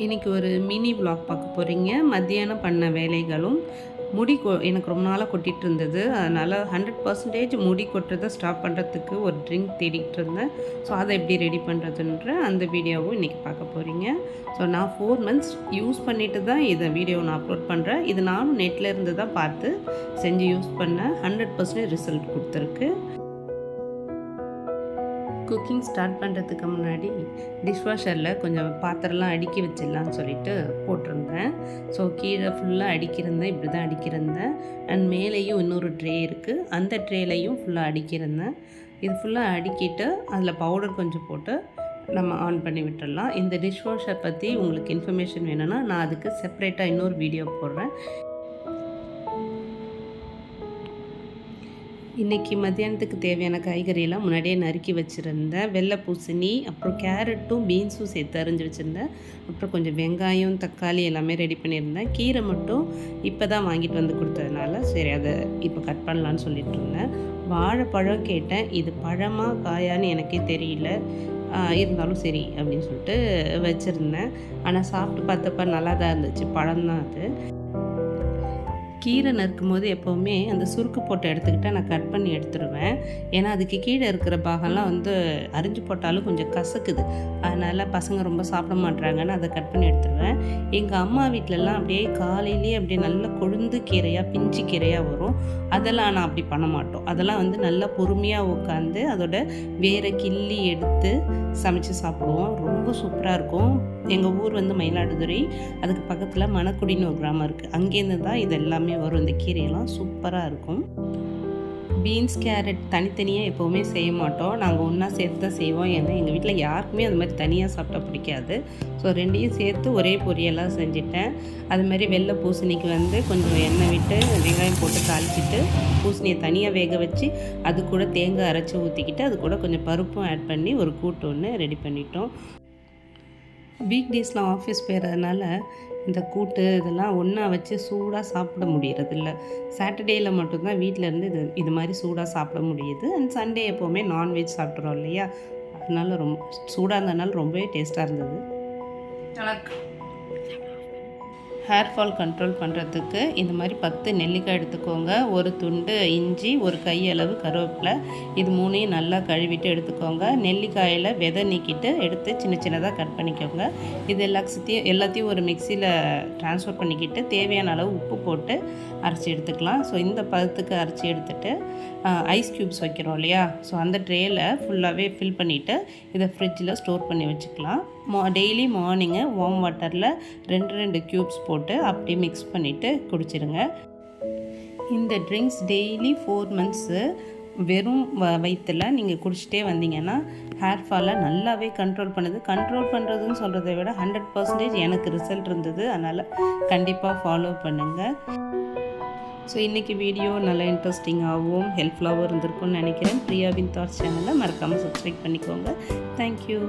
இன்றைக்கி ஒரு mini vlog பார்க்க போகிறீங்க. மத்தியானம் பண்ண வேலைகளும் முடி எனக்கு ரொம்ப நாளாக கொட்டிகிட்டு இருந்தது. அதனால் 100% முடி கொட்டுறதை ஸ்டாப் பண்ணுறதுக்கு ஒரு ட்ரிங்க் தேடிக்கிட்டு இருந்தேன். ஸோ அதை எப்படி ரெடி பண்ணுறதுன்ற அந்த வீடியோவும் இன்றைக்கி பார்க்க போகிறீங்க. ஸோ நான் 4 months யூஸ் பண்ணிவிட்டு தான் இதை வீடியோ நான் அப்லோட் பண்ணுறேன். இது நானும் நெட்டில் இருந்து தான் பார்த்து செஞ்சு யூஸ் பண்ணேன். 100% ரிசல்ட் கொடுத்துருக்கு. குக்கிங் ஸ்டார்ட் பண்ணுறதுக்கு முன்னாடி டிஷ்வாஷரில் கொஞ்சம் பாத்திரம்லாம் அடுக்கி வச்சிடலான்னு சொல்லிட்டு போட்டிருந்தேன். ஸோ கீழே ஃபுல்லாக அடிக்கிருந்தேன், இப்படி தான் அடிக்கிருந்தேன். அண்ட் மேலேயும் இன்னொரு ட்ரே இருக்குது, அந்த ட்ரேலையும் ஃபுல்லாக அடிக்கிருந்தேன். இது ஃபுல்லாக அடுக்கிட்டு அதில் பவுடர் கொஞ்சம் போட்டு நம்ம ஆன் பண்ணி விட்டுடலாம். இந்த டிஷ்வாஷர் பற்றி உங்களுக்கு இன்ஃபர்மேஷன் வேணும்னா நான் அதுக்கு செப்பரேட்டாக இன்னொரு வீடியோ போடுறேன். இன்றைக்கி மத்தியானத்துக்கு தேவையான காய்கறியெல்லாம் முன்னாடியே நறுக்கி வச்சுருந்தேன். வெள்ளை பூசணி, அப்புறம் கேரட்டும் பீன்ஸும் சேர்த்து அரிஞ்சு வச்சுருந்தேன். அப்புறம் கொஞ்சம் வெங்காயம், தக்காளி எல்லாமே ரெடி பண்ணியிருந்தேன். கீரை மட்டும் இப்போ தான் வாங்கிட்டு வந்து கொடுத்ததுனால சரி அதை இப்போ கட் பண்ணலான்னு சொல்லிட்டு இருந்தேன். வாழைப்பழம் கேட்டேன், இது பழமா காயான்னு எனக்கே தெரியல. இருந்தாலும் சரி அப்படின்னு சொல்லிட்டு வச்சுருந்தேன். ஆனால் சாப்பிட்டு பார்த்தப்ப நல்லா தான் இருந்துச்சு, பழம்தான் அது. கீரை நறுக்கும் போது எப்போவுமே அந்த சுருக்கு போட்டு எடுத்துக்கிட்டால் நான் கட் பண்ணி எடுத்துடுவேன். ஏன்னா அதுக்கு கீழே இருக்கிற பாகம்லாம் அரிஞ்சு போட்டாலும் கொஞ்சம் கசக்குது. அதனால் பசங்க ரொம்ப சாப்பிட மாட்டுறாங்கன்னு அதை கட் பண்ணி எடுத்துடுவேன். எங்கள் அம்மா வீட்டிலலாம் அப்படியே காலையிலேயே அப்படியே நல்லா கொழுந்து கீரையாக, பிஞ்சு கீரையாக வரும். அதெல்லாம் நான் அப்படி பண்ண மாட்டோம். அதெல்லாம் நல்லா பொறுமையாக உட்காந்து அதோட வேரை கிள்ளி எடுத்து சமைச்சு சாப்பிடுவோம். ரொம்ப சூப்பராக இருக்கும். எங்கள் ஊர் மயிலாடுதுறை, அதுக்கு பக்கத்தில் மணக்குடின்னு ஒரு கிராமம் இருக்குது. அங்கேருந்து தான் இது எல்லாமே வரும். இந்த கீரையெல்லாம் சூப்பராக இருக்கும். பீன்ஸ், கேரட் தனித்தனியாக எப்போவுமே செய்ய மாட்டோம், நாங்கள் ஒன்றா சேர்த்து தான் செய்வோம். ஏன்னா எங்கள் வீட்டில் யாருக்குமே அது மாதிரி தனியாக சாப்பிட்டா பிடிக்காது. ஸோ ரெண்டையும் சேர்த்து ஒரே பொரியெல்லாம் செஞ்சுட்டேன். அது மாதிரி வெள்ளை பூசணிக்கு கொஞ்சம் எண்ணெய் விட்டு வெங்காயம் போட்டு தாளிச்சிட்டு பூசணியை தனியாக வேக வச்சு அது கூட தேங்காய் அரைச்சி ஊற்றிக்கிட்டு அது கூட கொஞ்சம் பருப்பும் ஆட் பண்ணி ஒரு கூட்டு ஒன்று ரெடி பண்ணிட்டோம். வீக் டேஸில் ஆஃபீஸ் போயிடுறதுனால இந்த கூட்டு இதெல்லாம் ஒன்றா வச்சு சூடாக சாப்பிட முடியறதில்ல. சாட்டர்டேயில் மட்டும்தான் வீட்டிலேருந்து இது மாதிரி சூடாக சாப்பிட முடியுது. அண்ட் சண்டே எப்போவுமே நான்வெஜ் சாப்பிட்றோம் இல்லையா, அதனால ரொம்ப சூடாக இருந்ததுனால ரொம்பவே டேஸ்ட்டாக இருந்தது. ஹேர் ஃபால் கண்ட்ரோல் பண்ணுறதுக்கு இந்த மாதிரி 10 நெல்லிக்காய் எடுத்துக்கோங்க, ஒரு துண்டு இஞ்சி, ஒரு கையளவு கருவேப்பிலை, இது 3ஐயும் நல்லா கழுவிட்டு எடுத்துக்கோங்க. நெல்லிக்காயில் விதை நீக்கிட்டு எடுத்து சின்ன சின்னதாக கட் பண்ணிக்கோங்க. இது எல்லாத்தையும் ஒரு மிக்சியில் ட்ரான்ஸ்ஃபர் பண்ணிக்கிட்டு தேவையான அளவு உப்பு போட்டு அரைச்சி எடுத்துக்கலாம். ஸோ இந்த பதத்துக்கு அரைச்சி எடுத்துகிட்டு ஐஸ் க்யூப்ஸ் வைக்கிறோம் இல்லையா, ஸோ அந்த ட்ரேயில் ஃபுல்லாகவே ஃபில் பண்ணிவிட்டு இதை ஃப்ரிட்ஜில் ஸ்டோர் பண்ணி வச்சுக்கலாம். டெய்லி மார்னிங்கு வார்ம் வாட்டரில் 2 க்யூப்ஸ் போட்டு அப்படியே மிக்ஸ் பண்ணிவிட்டு குடிச்சிருங்க. இந்த ட்ரிங்க்ஸ் டெய்லி 4 months வெறும் வயிற்றில் நீங்கள் குடிச்சிட்டே வந்தீங்கன்னா ஹேர் ஃபாலை நல்லாவே கண்ட்ரோல் பண்ணுறதுன்னு சொல்கிறத விட 100% எனக்கு ரிசல்ட் இருந்தது. அதனால் கண்டிப்பாக ஃபாலோ பண்ணுங்கள். ஸோ இன்றைக்கி வீடியோ நல்லா இன்ட்ரெஸ்டிங்காகவும் ஹெல்ப்ஃபுல்லாகவும் இருந்திருக்கும்னு நினைக்கிறேன். பிரியாவின் தாட்ஸ் சேனலை மறக்காமல் சப்ஸ்கிரைப் பண்ணிக்கோங்க. தேங்க்யூ.